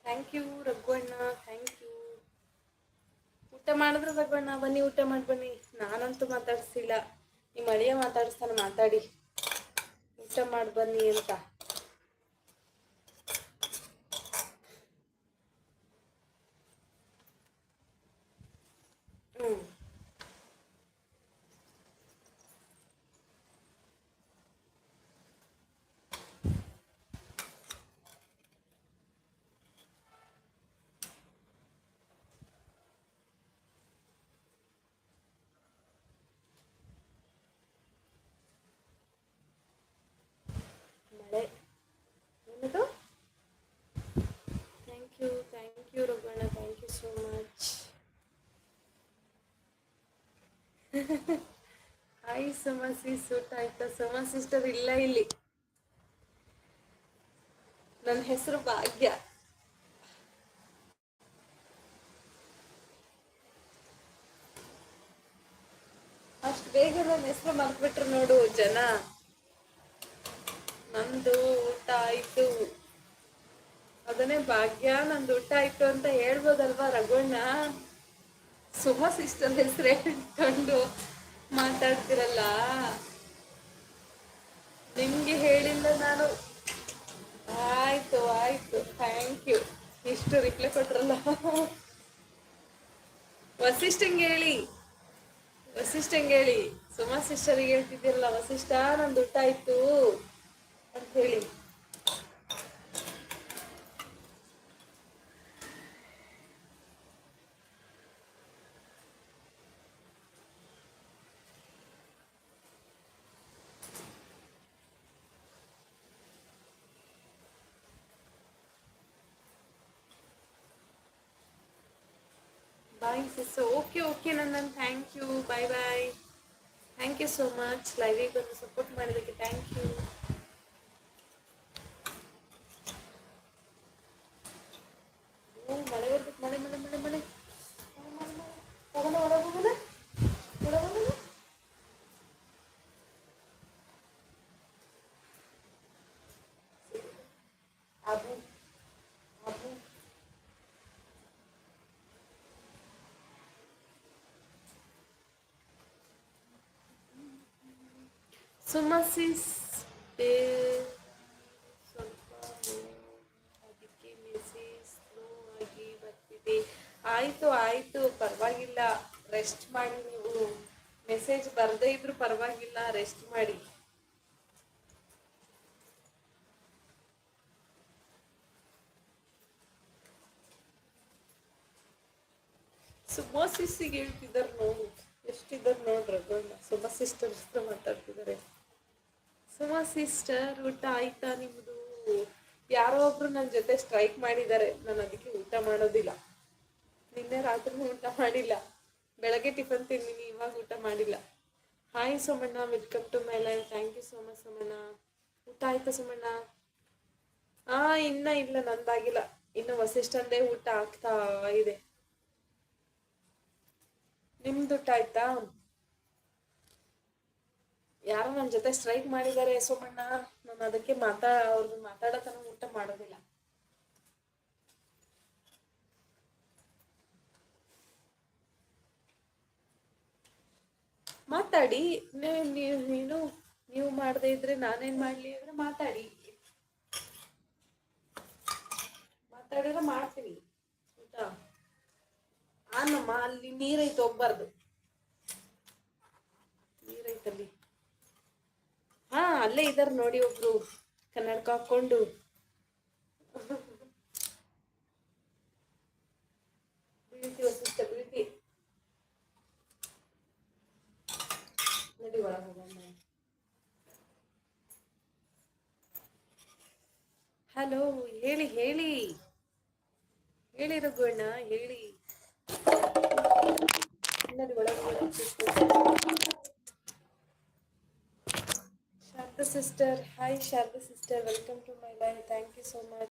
Thank you ರಘುವಣ್ಣ, thank you. ಊಟ ಮಾಡಿದ್ರೆ ರಘುವಣ್ಣ ಬನ್ನಿ, ಊಟ ಮಾಡಿ ಬನ್ನಿ. ನಾನಂತೂ ಮಾತಾಡಿಸಿಲ್ಲ, ನಿಮ್ಮ ಅಳಿಯ ಮಾತಾಡಿಸ್ತಾನೆ, ಮಾತಾಡಿ ಊಟ ಮಾಡಿ ಬನ್ನಿ ಅಂತ. ಹ್ಞೂ ಮಳೆ ಏನದು? ಥ್ಯಾಂಕ್ ಯು ರಘುವಣ್ಣ, thank you so much. Hi Suma sis, ಊಟ ಆಯ್ತಾ? ಸುಮಾ ಸಿಸ್ಟರ್ ಇಲ್ಲ ಇಲ್ಲಿ. ನನ್ನ ಹೆಸರು ಭಾಗ್ಯ. ಅಷ್ಟು ಬೇಗ ನನ್ನ ಹೆಸರು ಮರ್ತ್ಬಿಟ್ರು ನೋಡು ಜನ. ನಂದು ಊಟ ಆಯ್ತು, ಅದನ್ನೇ ಭಾಗ್ಯ ನಂದು ಊಟ ಆಯ್ತು ಅಂತ ಹೇಳ್ಬೋದಲ್ವಾ ರಘುವಣ್ಣ? ಸುಮಾ ಸಿಸ್ಟರ್ ಹೆಸರು ಹೇಳ್ಕೊಂಡು ಮಾತಾಡ್ತಿರಲ್ಲ, ನಿಮ್ಗೆ ಹೇಳಿಲ್ಲ ನಾನು. ಆಯ್ತು ಆಯ್ತು, ಥ್ಯಾಂಕ್ ಯು. ಇಷ್ಟು ರಿಪ್ಲೈ ಕೊಟ್ರಲ್ಲ. ವಸಿಷ್ಠಂಗೆ ಹೇಳಿ, ವಸಿಷ್ಠಂಗೆ ಹೇಳಿ. ಸುಮಾ ಸಿಸ್ಟರಿಗೆ ಹೇಳ್ತಿದ್ದೀರಲ್ಲ, ವಸಿಷ್ಠ ನಂದು ಊಟ ಆಯ್ತು ಅಂತ ಹೇಳಿ. Bye sis. Okay okay Nandan, thank you, bye bye. Thank you so much, ಲೈವಿಗೆ ಬಂದು ಸಪೋರ್ಟ್ ಮಾಡೋದಕ್ಕೆ ಥ್ಯಾಂಕ್ ಯು. ಮಳೆ ಬರ್ಬೇಕು, ಮಳೆ ಮಳೆ ಮಳೆ ಮಳೆ. ಹೋಗೋಣ ಹೊರಗೆ, ಹೋಗೋಣ ಹೊರಗೆ. ಅಬು ಅಬು ಸುಮಸಿಸ್ ಸ್ವಲ್ಪ ಅದಕ್ಕೆ ಮೆಸೇಜ್ ಸ್ಲೋ ಆಗಿ ಬರ್ತಿದೆ. ಆಯ್ತು ಆಯ್ತು, ಪರವಾಗಿಲ್ಲ, ರೆಸ್ಟ್ ಮಾಡಿ ನೀವು. ಮೆಸೇಜ್ ಬರದೇ ಇದ್ರು ಪರವಾಗಿಲ್ಲ, ರೆಸ್ಟ್ ಮಾಡಿ. ಸುಮಾ ಸಿಸ್ಟಿಗೆ ಹೇಳ್ತಿದ್ದಾರೆ ನೋಡು, ಎಷ್ಟಿದ್ದಾರೆ ನೋಡ್ರಿ ರಘುವಣ್ಣ. ಸುಮಾ ಸಿಸ್ಟರ್ ಜೊತೆ ಮಾತಾಡ್ತಿದ್ದಾರೆ. ಸುಮಾ ಸಿಸ್ಟರ್ ಊಟ ಆಯ್ತಾ ನಿಮ್ದು? ಯಾರೋ ಒಬ್ರು ನನ್ನ ಜೊತೆ ಸ್ಟ್ರೈಕ್ ಮಾಡಿದ್ದಾರೆ, ನಾನು ಅದಕ್ಕೆ ಊಟ ಮಾಡೋದಿಲ್ಲ. ನಿನ್ನೆ ರಾತ್ರಿ ಊಟ ಮಾಡಿಲ್ಲ, ಬೆಳಗ್ಗೆ ಟಿಫನ್ ತಿಂದಿನಿ, ಇವಾಗ ಊಟ ಮಾಡಿಲ್ಲ. Hi Somanna, welcome to my life. Thank you so much Somanna. ಊಟ ಆಯ್ತಾ ಸೋಮಣ್ಣ? ಇನ್ನ ಇಲ್ಲ, ನಂದಾಗಿಲ್ಲ. ಇನ್ನು ವಸಿಷ್ಠಂದೇ ಊಟ ಆಗ್ತಾ ಇದೆ. ನಿಮ್ದು ಊಟ ಆಯ್ತಾ? ಯಾರೋ ನನ್ನ ಜೊತೆ ಸ್ಟ್ರೈಕ್ ಮಾಡಿದ್ದಾರೆ ಸೋಮಣ್ಣ, ನಾನು ಅದಕ್ಕೆ ಅವ್ರದ್ದು ಮಾತಾಡೋ ತನಕ ಊಟ ಮಾಡೋದಿಲ್ಲ. ಮಾತಾಡಿ. ನೀವು ಮಾಡದೇ ಇದ್ರೆ ನಾನೇನ್ ಮಾಡ್ಲಿ ಅಂದ್ರೆ ಮಾತಾಡಿ. ಮಾತಾಡಿದ್ರೆ ಮಾಡ್ತೀನಿ ಊಟ. ನಮ್ಮ ಅಲ್ಲಿ ನೀರೈತೆ, ಹೋಗ್ಬಾರ್ದು. ನೀರೈತಲ್ಲಿ. ಅಲ್ಲೇ ಇದಾರೆ ನೋಡಿ ಒಬ್ರು, ಕನ್ನಡಕ ಹಾಕೊಂಡು. ಬೀಳ್ತಿ ವಸಿಷ್ಠ, ಬೀಳ್ತಿ. ನಡಿ ಒಳಗೆ ಹೋಗೋಣ. ಹಲೋ, ಹೇಳಿ ಹೇಳಿ ಹೇಳಿ ರಘುವಣ್ಣ, ಹೇಳಿ. ನಡಿ ಒಳಗೆ ಹೋಗೋಣ. Sharada sister, hi Sharada sister, welcome to my life. Thank you so much.